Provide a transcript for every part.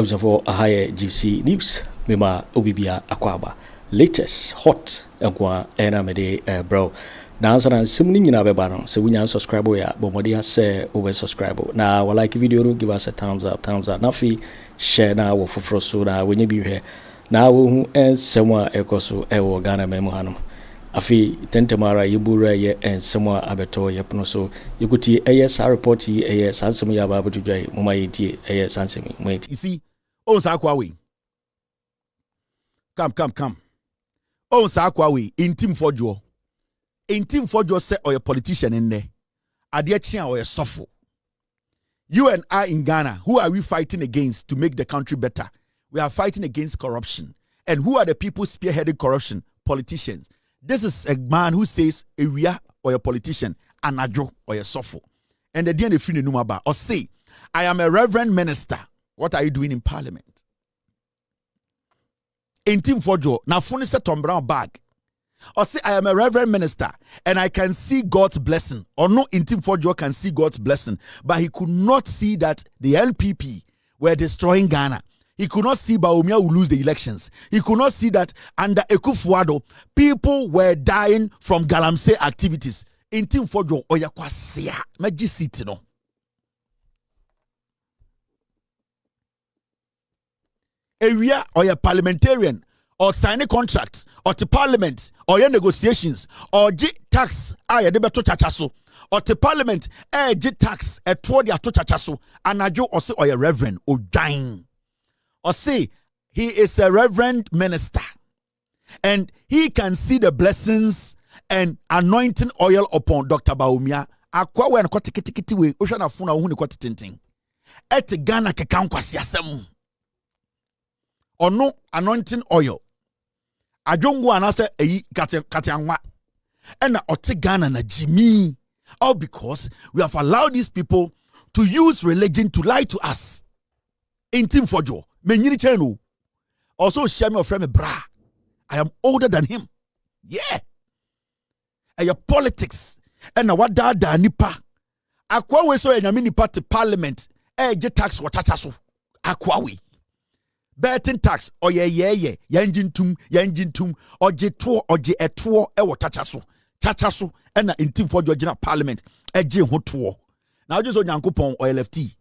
for a higher GC news. Mima Obibia Akwaba. Latest hot enamede bro. Now so simuni na beba so we nya subscribe ya but modi say over subscribe. Now we like video no give us a thumbs up. Now fi share na wo foforo so na we nya bi hwe. Now we ensema ekoso ewo Ghana memo hanom. Afi tentemara yibura ye ensema abeto yepono so yikuti AS report yi AS ansem ya ba bodudwai moma yiti AS ansem mweti. You see, on sakwawe. Come. On sakwawe Ntim Fordjour. Ntim Fordjour say or a politician in there. Adie or a sofo. You and I in Ghana, who are we fighting against to make the country better? We are fighting against corruption. And who are the people spearheading corruption? Politicians. This is a man who says area or a politician, anadro or a sofo. And the day they feel numaba or say, I am a reverend minister. What are you doing in parliament? Ntim Fordjour, now phone is a Tom Brown bag. Or say, I am a reverend minister and I can see God's blessing. Or no, Ntim Fordjour can see God's blessing. But he could not see that the NPP were destroying Ghana. He could not see Bawumia will lose the elections. He could not see that under Akufo Addo, people were dying from galamsey activities. Ntim Fordjour, oya kwa siya, meji siti no. Area or a parliamentarian or sign a contract or to parliament or your negotiations or G tax I debeto chachaso or to parliament G tax toward the ato chachaso and I or say or a reverend or dying or say he is a reverend minister and he can see the blessings and anointing oil upon Dr. Bawumia akwa we no tikiti we ohwa na funa hu ne tintin et Ghana kekan kwasi asem or no anointing oil. Ajongo anase eyi katianwa. And na ote Ghana na Jimmy. All because we have allowed these people to use religion to lie to us. Ntim Fordjour. Menyini chenu. Also share me of friend bra. I am older than him. Yeah. And your politics. And na wada da nipa. Akwa we so enyami nipa to parliament. Je tax watachaso. Akwa we. Betting tax or yanjin tum or J2 or J2 ewo chachaso and Ntim Fordjour General Parliament eje ho to now just onyankopon or LFT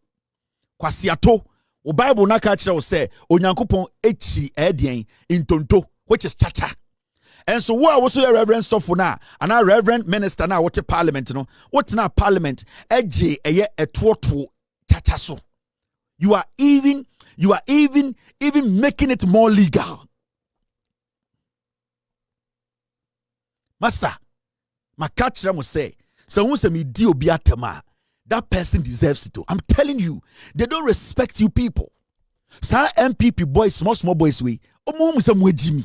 kwasiato o Bible na ka kire say onyankopon echi edien intonto which is chacha. And so what was your reverend sofuna and our reverend minister now what parliament no what na parliament eje eye etuoto chachaso. You are even making it more legal. Masa, my catch them will say, so who say me dio biatema, that person deserves it. I'm telling you, they don't respect you people. Sa MPP boys, small boys we, some Jimmy.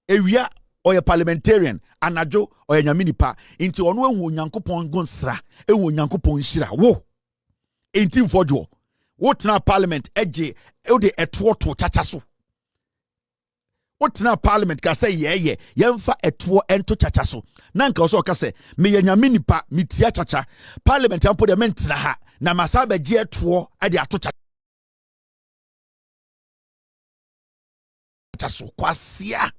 Area or a parliamentarian, anajo or a nyaminipa, into one nyankopon gonsra, nyankopon shira. Wo, Ntim Fordjour. What na parliament eje ode eto to chachaso. What na parliament ka say ye yemfa eto ento chachaso. Na nka so ka say me yanyame nipa mitia chacha. Parliament ampo de mentra ha na masaba je eto ade ato chachaso kwasia.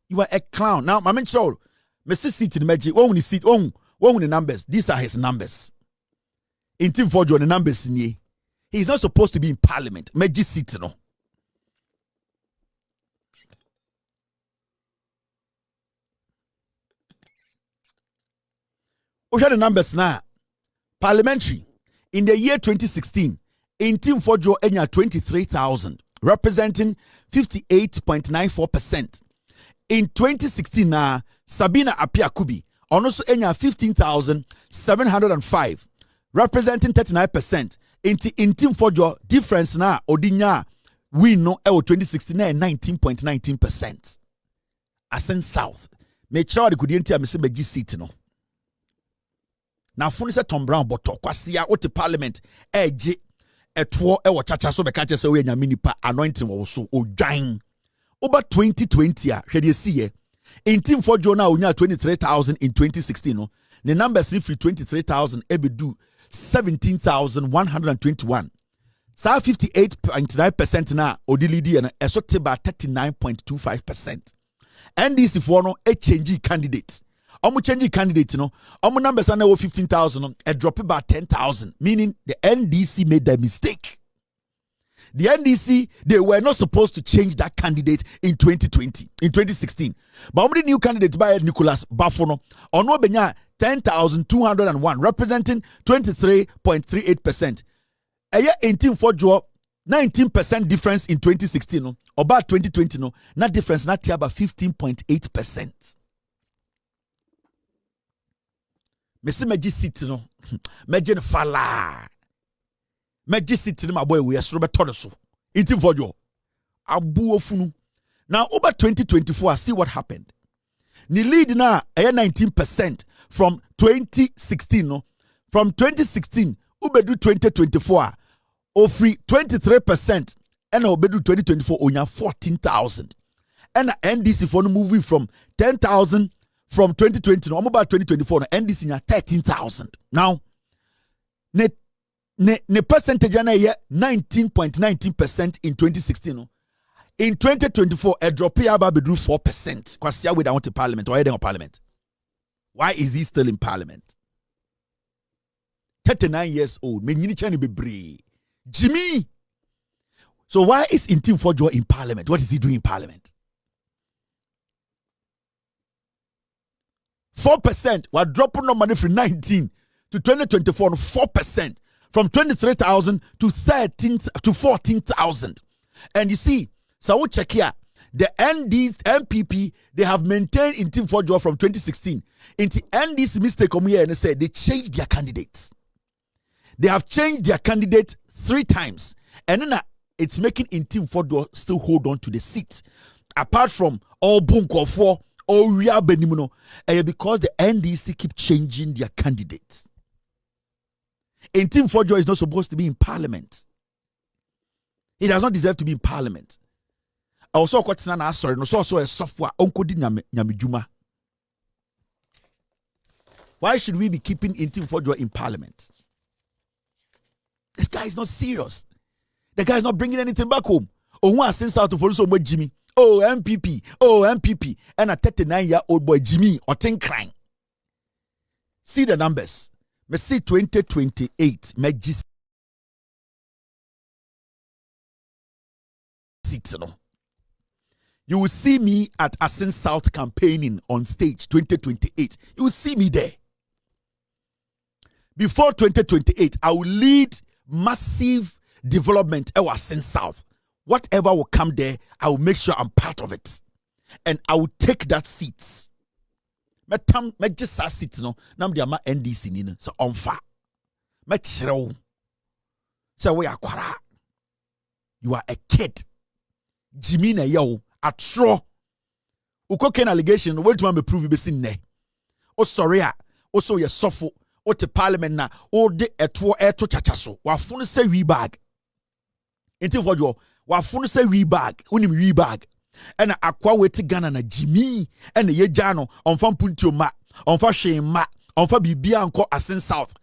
You are a clown. Now my mention me seat in meji won ni seat won the numbers. These are his numbers. Ntim Fordjour the numbers in he's not supposed to be in parliament. Meji seat no. We have the numbers now. Parliamentary in the year 2016, Ntim Fordjour enya 23,000, representing 58.94%. In 2016 now, Sabina Appiah-Kubi also enya 15,705. Representing 39%. Ntim Fordjour difference na odinya win no 2016 19.19%. Assin South. Make sure the could enter me say begi seat no. Na funi se Tom Brown boto kwasia ote parliament eje eto ewo chacha so be ka se we nyame nipa anointing wo so odwan. Over 2020 a hwede see Ntim Fordjour na onya 23,000 in 2016 no. The numbers if 23,000 ebedu 17,121. Sa 58.9% na odilidi and esote ba 39.25%. NDC for no a change candidate. Change candidate no. Numbers are now 15,000 a drop about 10,000. Meaning the NDC made the mistake. The NDC, they were not supposed to change that candidate in 2016. But how many new candidates by Nicholas Bafono? Ono benya 10,201, representing 23.38%. Aya Ntim Fordjour 19% difference in 2016. No, about 2020. No, not difference. Not here, about 15.8%. Mesi meji sit no, meji ne fala. Meji sit no, my boy, we are so better so. Ntim Fordjour, abu ofunu. Now over 2024, see what happened. Ni lead na 19% from 2016. No, from 2016, ubedu 2024. Ofri 23% and obedu 2024 onya 14,000. And NDC for no moving from 10,000 from 2020 no about 2024 NDC nya 13,000. Now ne percentage na ye 19.19% in 2016 no. In 2024 a drop here about bedru 4%. Kwasia we down to parliament or heading of parliament. Why is he still in parliament? 39 years old. Me nyini chani bebre. Jimmy. So why is Ntim Fordjour in parliament? What is he doing in parliament? 4%. We're dropping no money from 19 to 2024. 4% from 23,000 to 14,000. And you see, so check here. The MPP, they have maintained Ntim Fordjour from 2016. Into NDC mistake come here and say they changed their candidates. They have changed their candidate 3 times. And then it's making Ntim Fordjour still hold on to the seat. Apart from all Bunkofo, all Ria Benimuno, because the NDC keep changing their candidates. Ntim Fordjour is not supposed to be in parliament. He does not deserve to be in parliament. I also got an asare, no so a software onkodi nyamijuma. Why should we be keeping Ntim Fordjour in parliament? This guy is not serious. The guy is not bringing anything back home. Oh, one Assin South Seat, Jimmy. Oh, MPP. And a 39-year-old boy, Jimmy, or 10 crying. See the numbers. Me see 2028. Me just seats. You will see me at Assin South campaigning on stage 2028. You will see me there. Before 2028, I will lead massive development at Assin South. Whatever will come there, I will make sure I'm part of it. And I will take that seat. Me just seat no. Nam dia ma NDC ni no. So onfa. Me chrew. So we are kwara. You are a kid. Jimmy na yo atro. Uko ken allegation wait to me prove you be sin ne. O sorry a. O so ye suffer. O te parliament na o de eto chachaso. Wa funu say we bag. Ntim Fordjour. Wa funu say we bag. Unim we bag. And akwa weti Ghana na Jimmy and ye jano on fa puntio ma on fa hwe ma on fa bibia anko Assin South.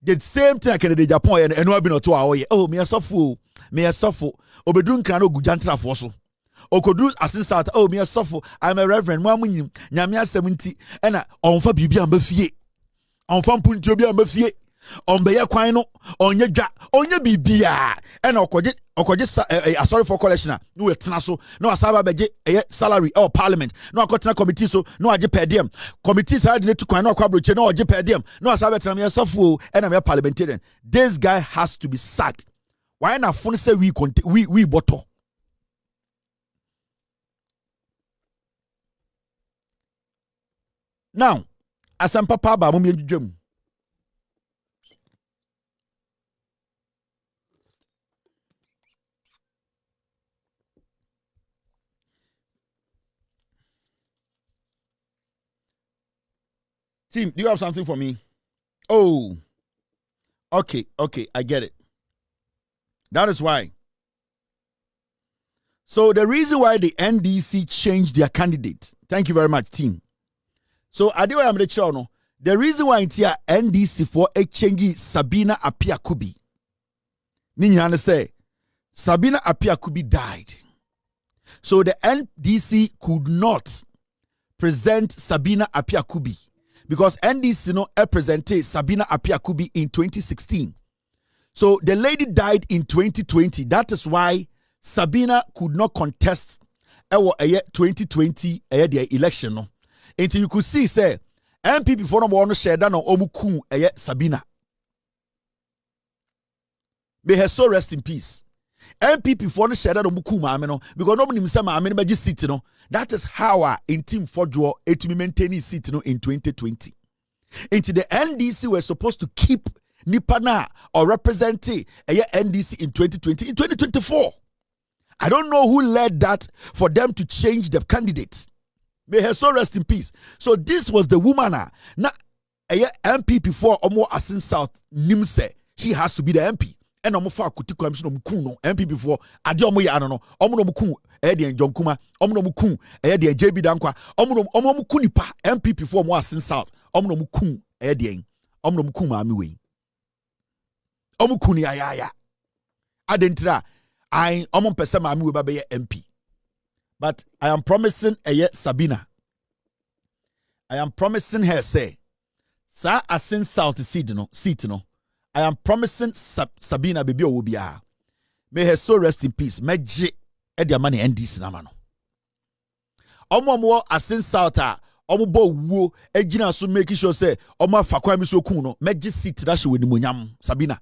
The same thing Kennedy Agyapong and no be no to awoye. Oh me asofo obedun kan no gujantra for so. Okodu Assin South. Oh me asofo I'm a reverend mo amunyim nyame asem nti and on fa bibia mbafie. On fa puntio bia mbafie. On beye kwan no onye dwa onye bibia and okoje asare for collection no etena so no asaba beje salary or parliament no akotena committee so no age per diem committees had need to kwan no kwabroche no age per diem no asaba tena me sofo and am parliamentarian. This guy has to be sacked. Why na fun say we bottle. Now asam papa ba mo dwam. Team, do you have something for me? Oh, okay, I get it. That is why. So the reason why the NDC changed their candidate. Thank you very much, team. So I do am the channel. The reason why it's here NDC for a change Sabina Appiah-Kubi. Ninyana say Sabina Appiah-Kubi died. So the NDC could not present Sabina Appiah-Kubi because NDC presented Sabina Appiah-Kubi in 2016. So the lady died in 2020. That is why Sabina could not contest our 2020 election. No. Until you could see, say, MPP for no share that no omuku Sabina. May her soul rest in peace. MPP for no share that omuku maameno because nobody say maameno be seat no. That is how Ntim Fordjour it to maintain his seat no in 2020. Until the NDC were supposed to keep Nipana or represent NDC in 2020 in 2024. I don't know who led that for them to change the candidates. May her soul rest in peace. So this was the woman na MP before Omo Assin South Nimse. She has to be the MP. And Omo fa kuti commission Omo no MP before ade Omo ya no Omo no muku de Njonkuma Omo no muku de JB Dankwa Omo muku nipa MP before Omo Assin South Omo no muku de Omo no muku maami we. Omo kuni ayaya. Adentra I omo pese maami we ba be MP. But I am promising Sabina. I am promising her say, Sa Assin South Seat no. I am promising Sabina baby obia. May her soul rest in peace. Meje e money NDC na mano. Omo Assin South omo bo wuo egina so make sure say omo afakwa mi so kun no. Meje seat that she we nimonyam Sabina.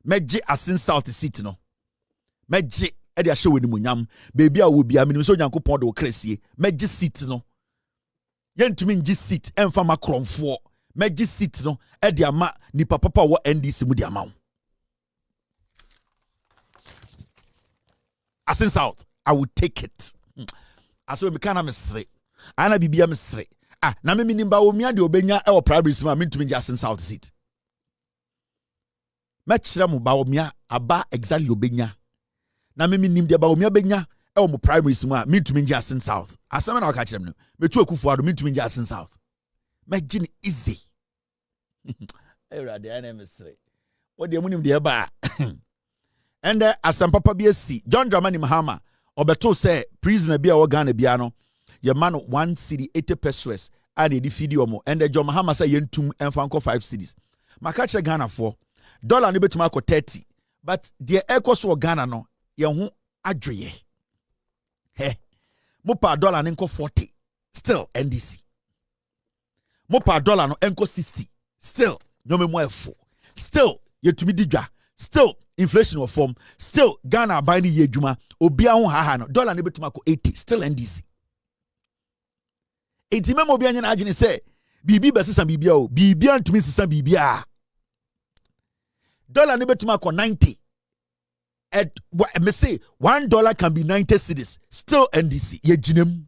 Meje Assin South Seat no. Meje e de ahye wani munyam. Baby a wo bia me so Nyankopon de wo krasie. Meje seat no. Yentumi nji seat emfa makromfo. Meje seat no e de ama nipa papa wo NDC mu de ama wo. Assin South, I will take it. Aso me kana mesre. Ana bibia mesre. Na me nimba Bawumia de obenya e wo primaries ma me ntumi nji Assin South Seat. Mechira mu Bawumia aba exactly obenya na me nim de Bawumia benya e wo mu primaries mu a me ntumi nji Assin South asema na waka kire me metu Akufo Addo me ntumi nji Assin South megine easy erade ana mesre wo de mu nim de ba and asem papa bi asi John Dramani Mahama obeto say prisoner bi a wo Ghana bia no ye man 1 cedi 80 pesos and e di video mo and John Mahama say yentum emfa nko 5 cedis maka kire Ghana for dollar no betuma ko 30 but the equals Ghana no ye ho adweye mo pa dollar nko 40 still NDC mo pa dollar no enko 60 still nyome mo efo still yetumi didwa still inflation of form still Ghana buy ni yedwuma obia ho haha no dollar no betuma ko 80 still NDC etime mo bia nyina agene say bibi besesa bibia o bibia ntumi sesa bibia dollar no betuma ko 90 at me say $1 can be 90 cedis still NDC ye jinem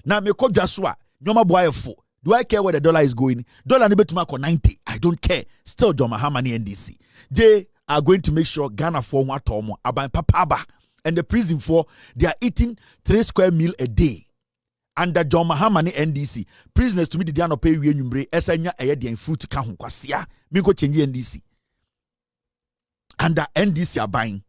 na me kodwa so a nyoma boyefo do I care where the dollar is going dollar no betuma ko 90 I don't care still John Mahama ni NDC they are going to make sure Ghana for one tomo aban papa and the prison for they are eating 3 square meal a day under John Mahama ni NDC prisoners to me the no pay wi nwumbre esanya eye fruit ka ho kwasea me ko change NDC under NDC are buying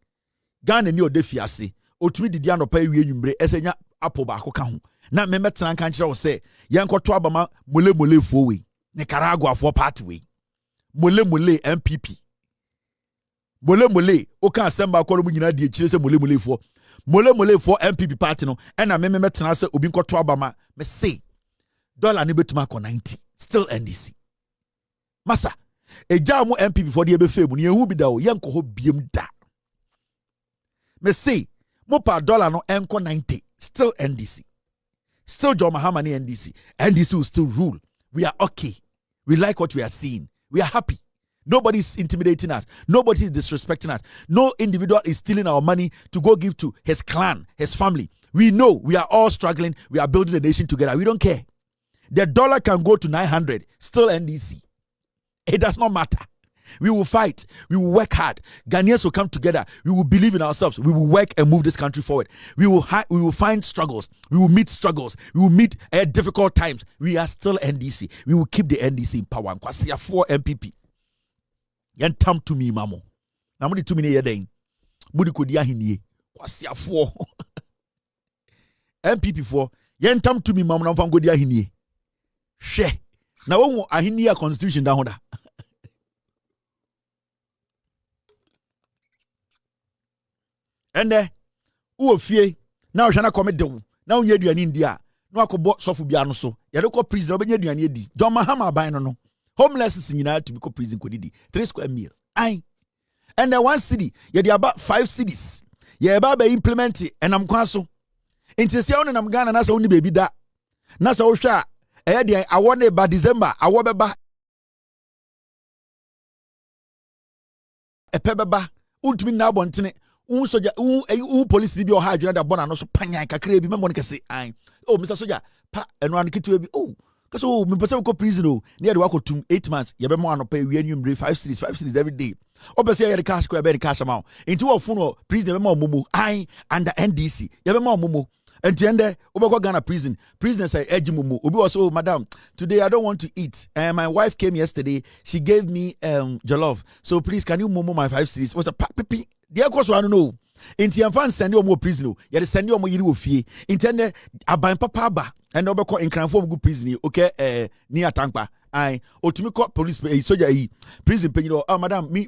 Ghana ni odefiase otumi didi anopa ewie nwumbre esenya apple ba ko ka ho na me metena kan kire wo se yenkoto abama mole fo we Nicaragua for party we mole MPP mole o kan semba ko mu nyina die kire se mole fo MPP party no na me metena se obi nkoto abama me say dollar ni betuma ko 90 still NDC masa eja mo MPP for the ebe mu ne ehu bi da o yenko ho biem da me say mo pa dollar no enko 90 still NDC still John Mahama ni NDC will still rule. We are okay, we like what we are seeing, we are happy. Nobody is intimidating us, nobody is disrespecting us, no individual is stealing our money to go give to his clan, his family. We know we are all struggling, we are building the nation together. We don't care. The dollar can go to 900 still NDC. It does not matter. We will fight. We will work hard. Ghanaians will come together. We will believe in ourselves. We will work and move this country forward. We will find struggles. We will meet struggles. We will meet difficult times. We are still NDC. We will keep the NDC in power. Kwasia 4 MPP. Yentam to me mamo. Na mudi to me ne yeden. Mudi kodi ahinie. Kwasiafo. MPP for yentam to me mamo na mfa ngodi ahinie. Hwe. Na wo ahinie constitution da hoda. Ende wo fie na ohwa na komedew na onye aduane ndi a na akobɔ sɔfo bia no so yɛde kɔ prison obenya aduane adi John Mahama aban no homeless nyina to be kɔ prison kɔ didi 3 square meal ai and then 1 city yɛde about 5 cities yɛba ba implement enam kwa so intisia won nam Ghana na sɛ woni baby da na sɛ wo hwɛ a ɛyɛ de awɔ ne ba December awɔ bɛba ɛpɛ bɛba untumi na abɔntene soja police bi o ha adwena da bona no so panyan kakra bi memɔ no kɛse an oh Mr. Soja pa eno an ketewa bi oh kaso me pese ko prison o ne de wakotum 8 months ye be mo anopa wi anwumre 5 cities every day obese ye de cash ko be de cash amount into ofu no prison be mo momo an under NDC ye be mo momo entiende obekɔ Ghana prison say ejimumu obi was oh madam today I don't want to eat and my wife came yesterday she gave me jollof so please can you momo my 5 cities was a pipi there course I don't know inti yamfa send you more prison ye de send you more yiri ofie intende aban papa ba and obekɔ nkranfo of good prison okay ni atankpa ai otumi call police soldier yi prison penyo oh madam me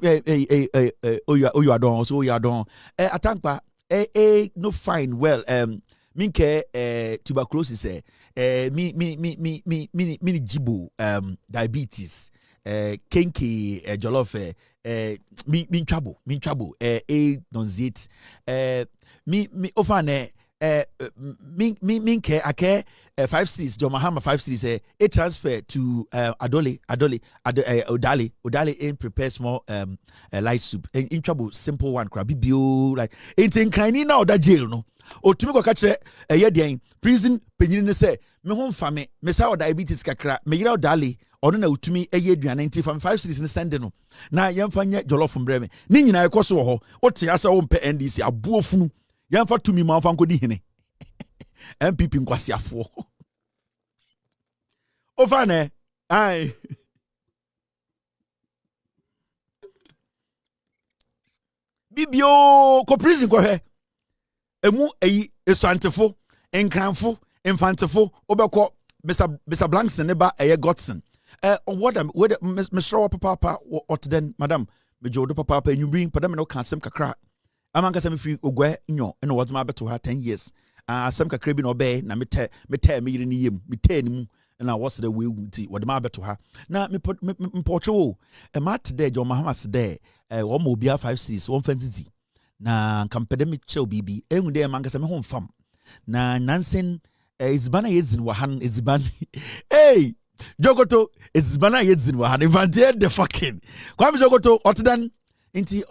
you are don so you are don atankpa no fine well minke tuberculosis mi jibo diabetes kenke jollof min trouble nauseate mi ofane minke ake 5 cities John Mahama 5 cities a transfer to Odale in prepare small light soup in trouble simple one crab bio like it's in kind now that jail no otumi ko ka kire den prison penyini ne se me ho mfa me sa diabetes kakra me yira Odale ono na otumi aduane nti from 5 cities ne send no na yemfa nye jollof mbreme ni nyina ekoso wo ho wote asa wo mpe NDC abuofunu yemfa tumi ma mfa nkodi hene MPP nkwasiafo ofane ai bibio ko prison ko he emu eyi esantefo enkranfo infantefo obekɔ Mr. Blankson neba eye Godson what Mr. Papa what then madam me jodo papa enyubrin padam no kan sem kakra amanka sem free ogwa nyo eno what ma beto ha 10 years sem kakra bi no be na mete me yire ni yem mete ni mu na what's the way wuti what ma beto ha na me pocho e ma today John Mahama today one mo bia 5 cities one fancy na kampede me chel bibi ehun de amanka sem ho mfam na nansen izibana yezin wahan iziban hey Jogoto izibana yezin wahan invite the fucking kwam Jogoto otedan inti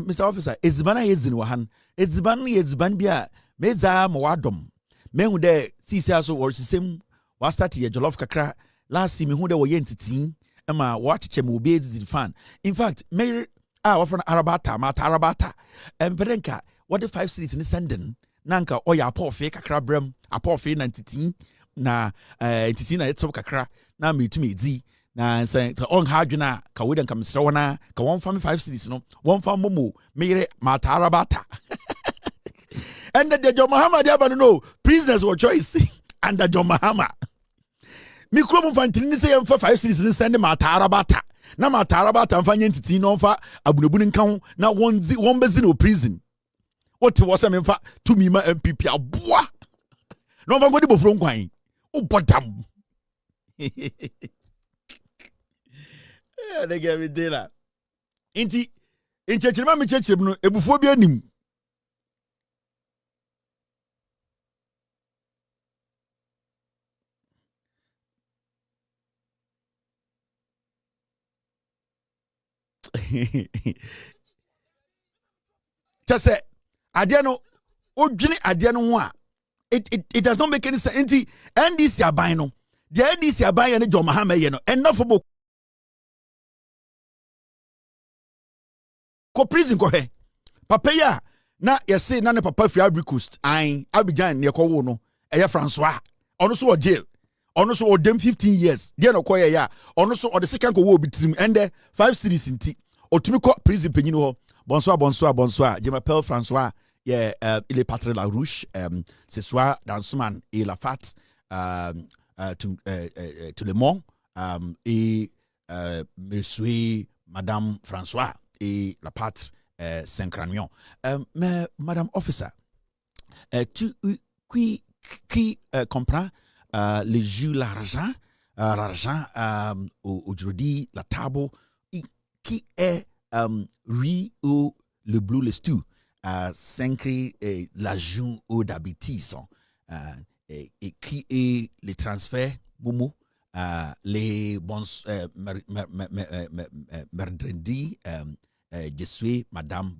Mr. Officer izibana yezin wahan iziban bia meza mo wadom mehu de sisi aso or sisem wa start ye jollof kakra last me hu de wo ye ntiti ma wa cheche me obi ezid fan in fact me wa from arabata emperenka what the 5 cities ni sending nanka oya apofe kakra brem apofe na ntiti na ntiti na etso kakra na metumi edi na say on hadwena ka we den kam sra wona ka won fam 5 cities no won fam momo mere mata arabata and the John Mahama diabano no prisoners were choice under John Mahama mi krom fantini ni say yem fa 5 cities ni send mata arabata na mata arabata mfanye ntiti no fa abunabu ni nkan na won bezi no prison what was a memfa to me ma MPP aboa no van go di bofro nkwan o bodam they gave me dela inti inchechirima mi chechirim no ebufo bi anim chase ade no odwini ade no ho a it does not make any sense nti NDC aban no the NDC aban ye ne John Mahama ye no enough for ko prison ko he papa ya na yesi na ne papa free Ivory Coast an Abidjan ne ko wo no eye Francois ono so o jail ono so o dem 15 years de no ko ye ya ono so o de second ko wo bitrim ende 5 cities nti otumiko prison penyin ho bonsoir Jemapel François il est patron de la Rouge ce soir dans Souman et la Fat tout le monde et monsieur madame François et la Pat Saint-Cranion mais madame officer tu qui comprend le jus l'argent aujourd'hui la table qui est riz ou le bleu le stew s'incrit la joue ou d'habitude et qui est le transfert momo les bons mercredi je suis madame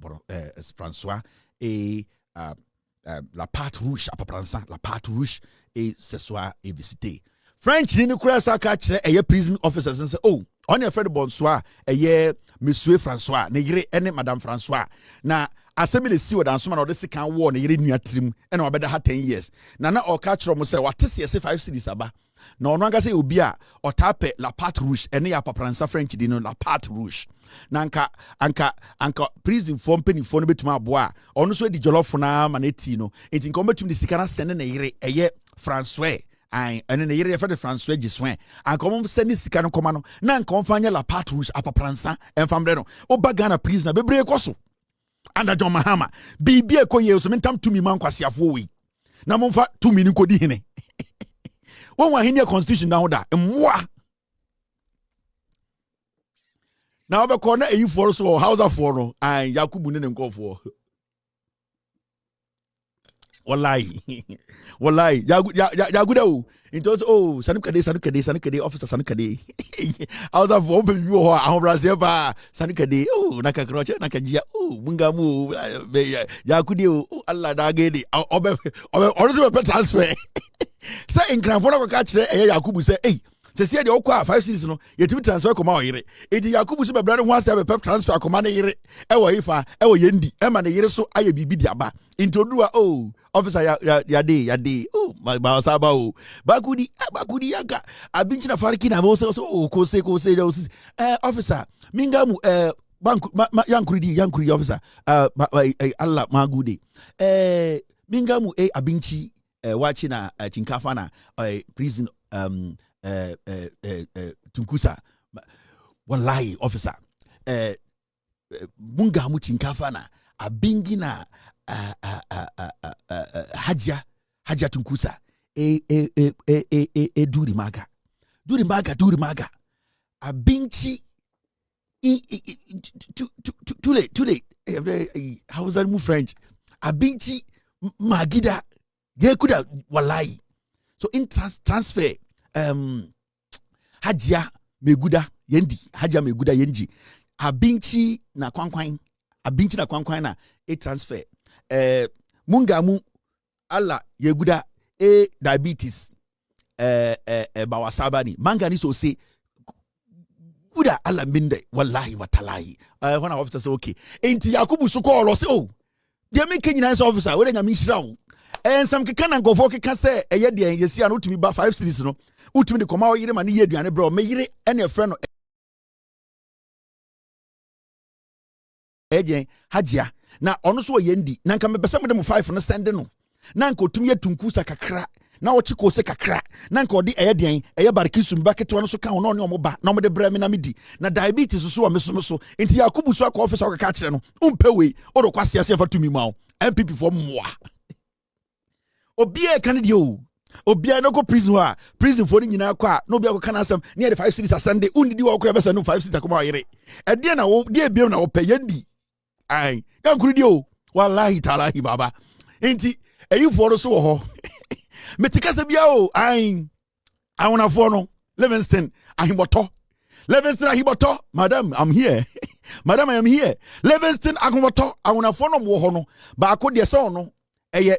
François et la pâte rouge à peu près ça la pâte rouge et ce soir est visité French ni kura sa ka kire eye prison officers say oh on your friend bonsoir eye monsieur François na yire ene madame François na asemi le siwo dan so na odese kan wo na yire nua trim ene obeda ha 10 years na o ka kire mo say watese ye 5 cities aba na ono anga say obi a otape la pâte rouge ene ya papransa French di no la pâte rouge na anka prison form penny for no betuma aboa ono so di jollof na ma na eti no enti nka o betumi di sika na sene na yire eye François and then the year for the François Giswen and come send this kind of command na nka mfanya la pâte rouge apapransa enfamde no obagana prisoner bebre ekoso anda John Mahama bibi ekoye so mentam tumi man kwasiafo wi na momfa tumi ni kodi hene won wa hene constitution na hoda mwa na obekọ na eyi for so house for no and Yakubu ne nkofo wallahi jaguda o into oh sanukade officer sanukade I was of open you ho ahobrazia ba sanukade oh nakakroche nakajia oh bungamu jagude oh Allah da gede obe be transfer say in grand for no ka kire Yakubu say hey se de okwa 5 cities no yetimi transfer koma oyire edi Yakubu so bebrade ho ase be transfer koma na yire ewo ifa ewo yendi e ma na yire so aye bibi diaba intodua oh officer ya de oh ma saba oh bakudi yaka abinchi na fariki na mo so oh ko se officer mingamu banku yankuri officer Allah magude mingamu abinchi wachi na chinkafa na prison tunkusa wallahi officer munga mu chinkafa na abingi na haja tunkusa duri maga abinchi tule how was that mu French abinchi magida gekuda wallahi so in transfer haja meguda yendi abinchi na kwankwan na transfer mungamu alla yeguda diabetes bawasabani mangani so say guda alla minde wallahi watalahi when our officer say okay enti Yakubu so call say oh dia me kenyina officer we nya me hira some kekana ngofo keka say eye de yesi an utumi ba 5 cities no utumi de koma oyire ma ne yeduane bro me yire ene efre no ejen hajia na ono so yendi na nka mebesa mo dem 5 no send no na nka otumi yetunkusa kakra na wo chiko se kakra na nka odi eye den eye barkisum baketwa no so ka ono ne omo ba na omo de bra me na medi na diabetes so wa meso so enti Yakubu so akọ officer ka kire no umpewe odo kwase ase fa tumi ma MPP for mwa obia Kennedy o obia no go prison for nyina kwa no obia ko kana asem near the 5 cities asande undidi wo kura besa no 5 cities akoma yire e de na wo de biem na wo peyandi ai yankuri di o wallahi talahi baba enti eyi for no so wo ho metikasa bia o ai awona for no Livingston ahimoto madam I'm here madam I am here Livingston ahimoto awona for no wo ho no ba ko de se ono eye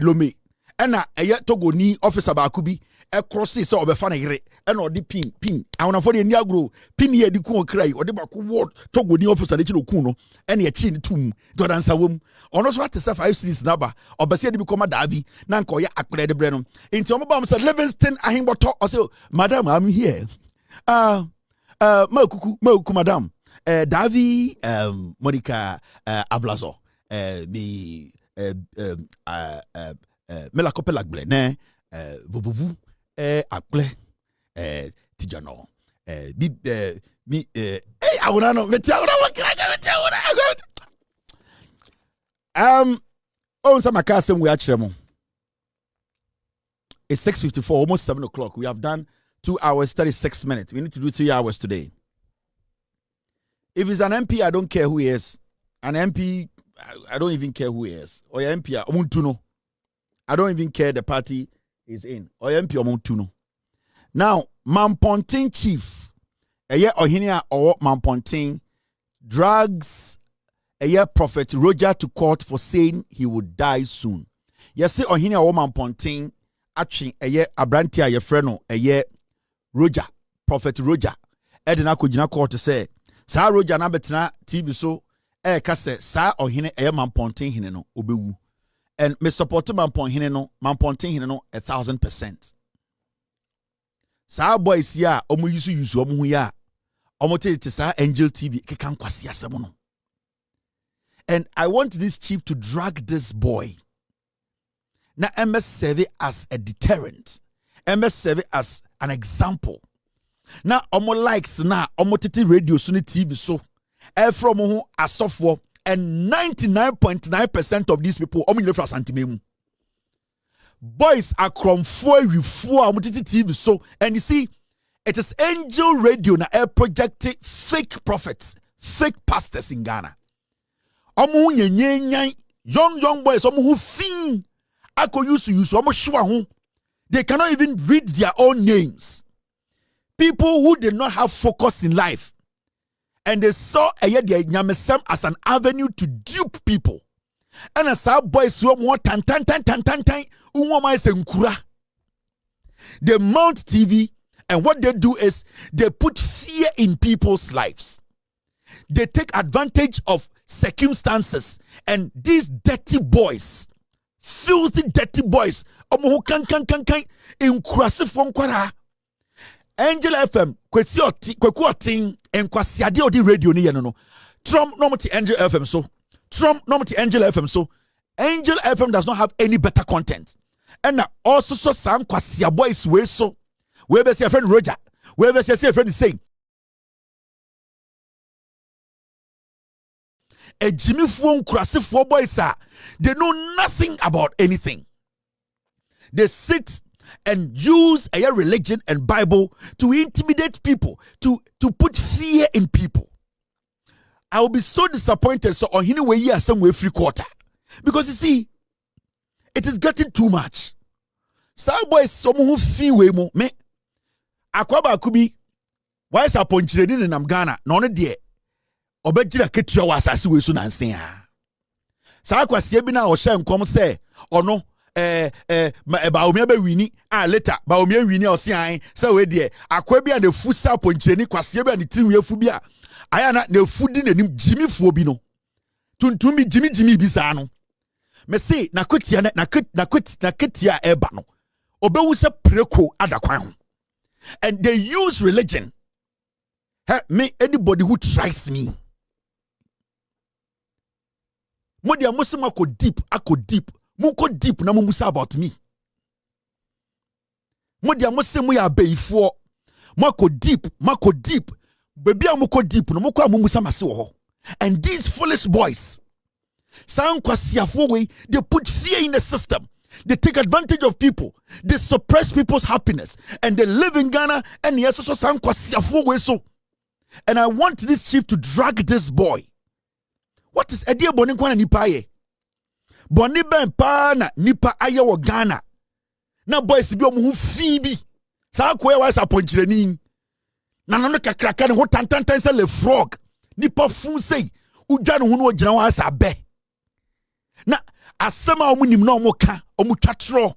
lome ena eye togoni officer Baakubi e crossi se obefa na yire ena odi pin awona for de ni agro pin ye di ku okrai odi ba ko ward togoni officer de chi no ku no ena ye chi ni tum Jordan Sawom ono so atese 5 cities naba obese de bi koma davi na nka oye akpere de bre no enti omo ba am say Livingston ahimboto o say madam I'm here makuku madam Davi Monica Ablazo mi Mela Kopela Glene Vuvu Akle Tijano mi I wanna know oh some akasem we achiremo. It's 6:54, almost 7 o'clock. We have done 2 hours 36 minutes. We need to do 3 hours today. If it's an MP, I don't care who he is. An MP, I don't even care who he is. Or MP, I don't even care the party is in. Or MP, now, Mamponting chief, Ohinia or Mamponting drags Prophet Roger to court for saying he would die soon. Yes, Ohinia or Mamponting actually Abrantia ye freno Roger, Prophet Roger. Edina kujina court to say, Sa Roger na betina TV so kase sa Ohine Mamponting hineno obewu. And me support Mamponting hineno 1,000%. Sa boys ya omu yusu omu ya omu te sa Angel TV kekan kwasi asemono. And I want this chief to drag this boy. Now, MS serve as a deterrent. MS serve as an example. Now, omo likes na omo titi radio suni TV so. From who are software and 99.9% of these people omo nyefra santimemu. Boys are cromfo omo titi TV so. And you see, it is Angel Radio na air projected fake prophets, fake pastors in Ghana. Omo nyenyenyan young boys omo who fin ako use omo shwa ho. They cannot even read their own names. People who did not have focus in life, and they saw Nyamesem as an avenue to dupe people. And as our boys who more tan they mount TV, and what they do is they put fear in people's lives. They take advantage of circumstances, and these dirty boys, filthy dirty boys, in kwara. Angel FM, Kweku Annan, and Kwasiade Odi radio ni no. Trump no Angel FM so. Trump no Angel FM so. Angel FM does not have any better content. And also so some Kwasia boys way so. We be say friend Roger. We be say friend saying. A Jimmy Fuon Krasi 4 boys are. They know nothing about anything. They sit and use a religion and Bible to intimidate people, to put fear in people. I will be so disappointed. So on any way here somewhere free quarter. Because you see, it is getting too much. Some boys someone who feel way more. Me Akufo Addo why is upon children in Ghana? None dear. Obejira ketua wasase we so nansen a. Sa akwase bi na o hye nkom se ono Bawumia be wini later Bawumia wini o se an se we de akwa bi a na fu sa poncheni kwase bi a ne tirim afu bi a aya na fu di nanim jimifuo bi no tuntumi jimi bi sa no me se na kwetia na ketia eba no obewu se preko adakwan ho. And they use religion. Me anybody who tries me, Modia Muslim ako deep. Muko deep na mumusa about me. Modia Muslim ya beifo. Mako deep. Baby amuko deep no muko mumusa masi wo. And these foolish boys, they put fear in the system. They take advantage of people. They suppress people's happiness. And they live in Ghana and yes also so. And I want this chief to drag this boy. What is Edia Boni Kwana Nipa ye? Boni Ben Pa na Nipa Aye wo Ghana. Na boys bi omu fibi. Sa akwa wa sa ponchireni. Na no kakraka ne ho tantantan se le frog. Nipa fun sei. Udwa ne ho no gyina wa sa be. Na asema omu nim na omu ka, omu twatro.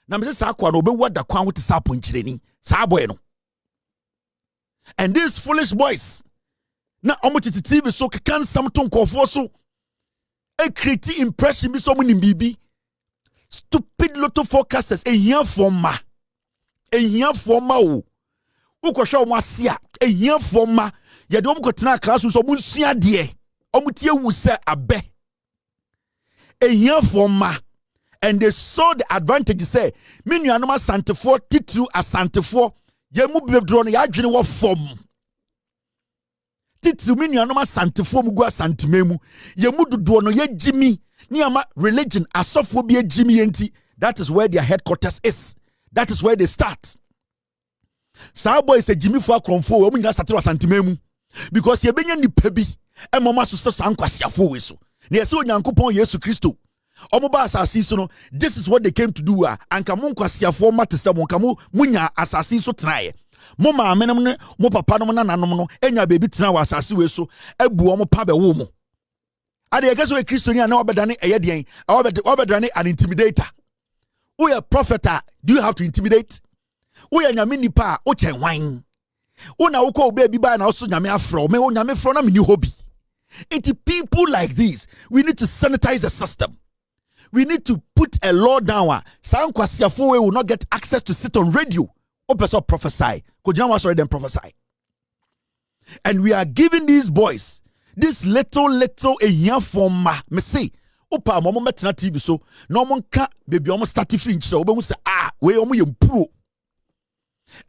Na me se sa akwa no obewu da kwan wo te sa ponchireni. Sa boy no. And these foolish boys, na omotiti TV so can something nkofo so a create impression bi so muni bibi. Stupid lotto forecasters ehia forma o. Ukosho mo asia ehia forma ye de omkotena classroom so munsua de omutie wu se abe ehia for ma. And they saw the advantage say me nuanom asantefo titru asantefo ye mu bebdro no ya adwene wo fom titru me nuanom asantefo mu gu asantememu ye mu dodo no ye gimi ni ama religion asofo bi agimi enti. That is where their headquarters is. That is where they start. Sa boy say Jimmy for Akronfo we nyina start asantememu because ye benya nipa bi e mama so sankwasiafo we so na ye se onyankopon Yesu Kristo omoba asasi so no. This is what they came to do. Anka mo nkwasiafo mate se mo nka munya asasi so tenaye mo maamenem ne mo papa no na nanom no enya bebi tena wa asasi we so abu omo pa be wo mo ade ye keso we Kristo na obedane eye den obedane an intimidator. We a prophet, do you have to intimidate? We are nyame nipa o chen wan. Una uko baby ba na also nyame afro me o nyame fro na me ni hobby. It people like this, we need to sanitize the system. We need to put a law down. San kwasiafo we will not get access to sit on radio. O person prophesy. Kojina was already prophesy. And we are giving these boys this little a year from me say opa momo metena TV so no mo nka baby omo start free nchira obo say we omo ye mpuro.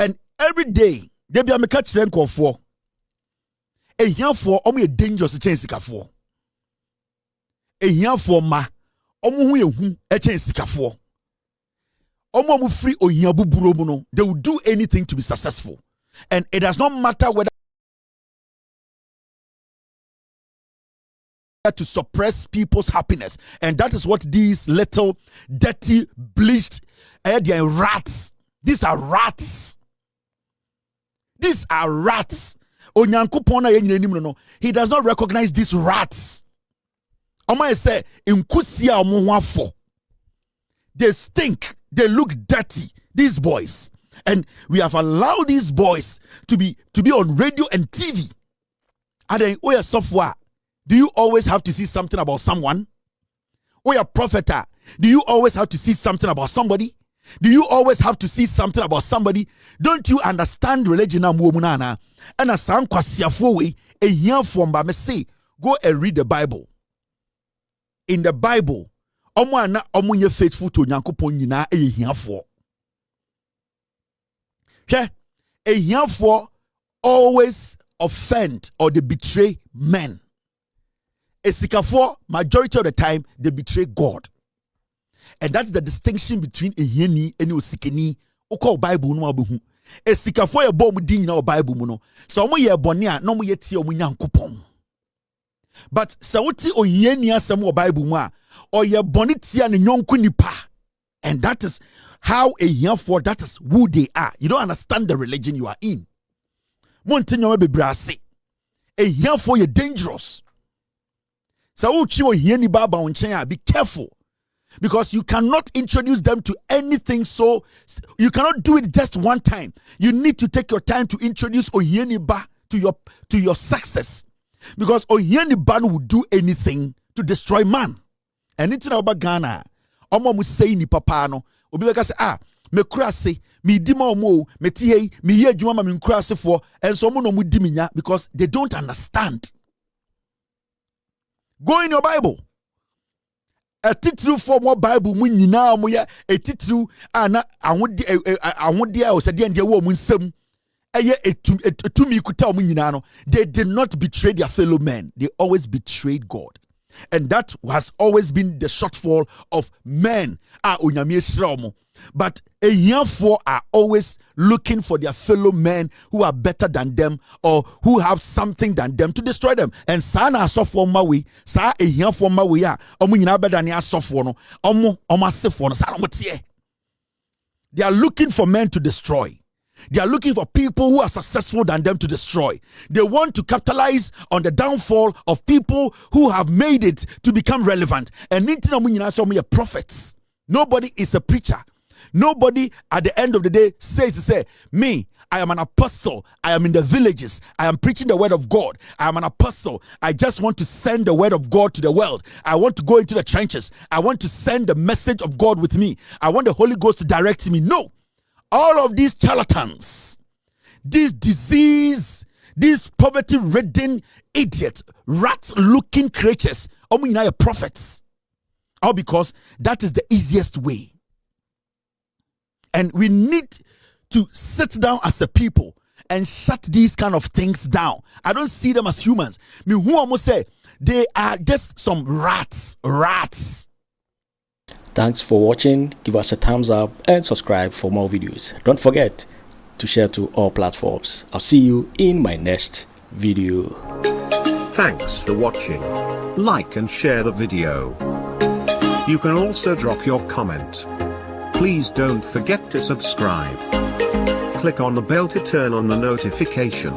And every day they be ameka kire nkofo ehiafo omo ye dangerous chen sikafo ehiafo ma omo hu ye hu chen sikafo omo free ohia buburo mu no. They will do anything to be successful, and it does not matter whether to suppress people's happiness. And that is what these little dirty bleached rats, these are rats. These are rats. Onyankopon he does not recognize these rats. Oma say inkusia omuwafo. They stink, they look dirty, these boys. And we have allowed these boys to be on radio and TV. And then we are software. Do you always have to see something about someone? We are prophet. Do you always have to see something about somebody? Do you always have to see something about somebody? Don't you understand religion? And a san kwasiafo we a year from ba me say go and read the Bible. In the Bible, omo nye faithful to Onyankopon nyina e hiafo. Okay? A hiafo always offend or they betray men. A sikafo, majority of the time, they betray God. And that's the distinction between a yeni and a sikeni. Oko Bible no abuhu. A sikafo ye bom din na Bible mu no. So omo ye bone a no mo ye tie omo Nyankopon. But so wuti o yeni asem o Bible mu a o ye bone tie ne nyonko nipa. And that is how a young for that is who they are. You don't understand the religion you are in. Montenyo be brase. A young for you dangerous. So be careful, because you cannot introduce them to anything. So you cannot do it just one time. You need to take your time to introduce Oyeniba to your success, because Oyeniba will do anything to destroy man. And it's about Ghana. Omo say ni papa no. Obi say me krase me di ma omo me tie me ye adwuma ma me krase for, and so omo no mu di minya because they don't understand. Go in your Bible. A titru for more Bible mu nyina mo ya a titru ana awode o se de wo mu nsam eye etumi kuta mu nyina no. They did not betray their fellow men. They always betrayed God. And that has always been the shortfall of men. But a young four are always looking for their fellow men who are better than them or who have something than them to destroy them. And sana software mawi, sa a young for mawia, omunina better than software no, they are looking for men to destroy. They are looking for people who are successful than them to destroy. They want to capitalize on the downfall of people who have made it to become relevant. And prophets. Nobody is a preacher. Nobody at the end of the day says, me, I am an apostle. I am in the villages. I am preaching the word of God. I am an apostle. I just want to send the word of God to the world. I want to go into the trenches. I want to send the message of God with me. I want the Holy Ghost to direct me. No. All of these charlatans, this disease These poverty-ridden idiots, rat-looking creatures, prophets. All because that is the easiest way. And we need to sit down as a people and shut these kind of things down. I don't see them as humans. Me who almost say they are just some rats. Thanks for watching. Give us a thumbs up and subscribe for more videos. Don't forget to share to all platforms. I'll see you in my next video. Thanks for watching. Like and share the video. You can also drop your comment. Please don't forget to subscribe. Click on the bell to turn on the notification.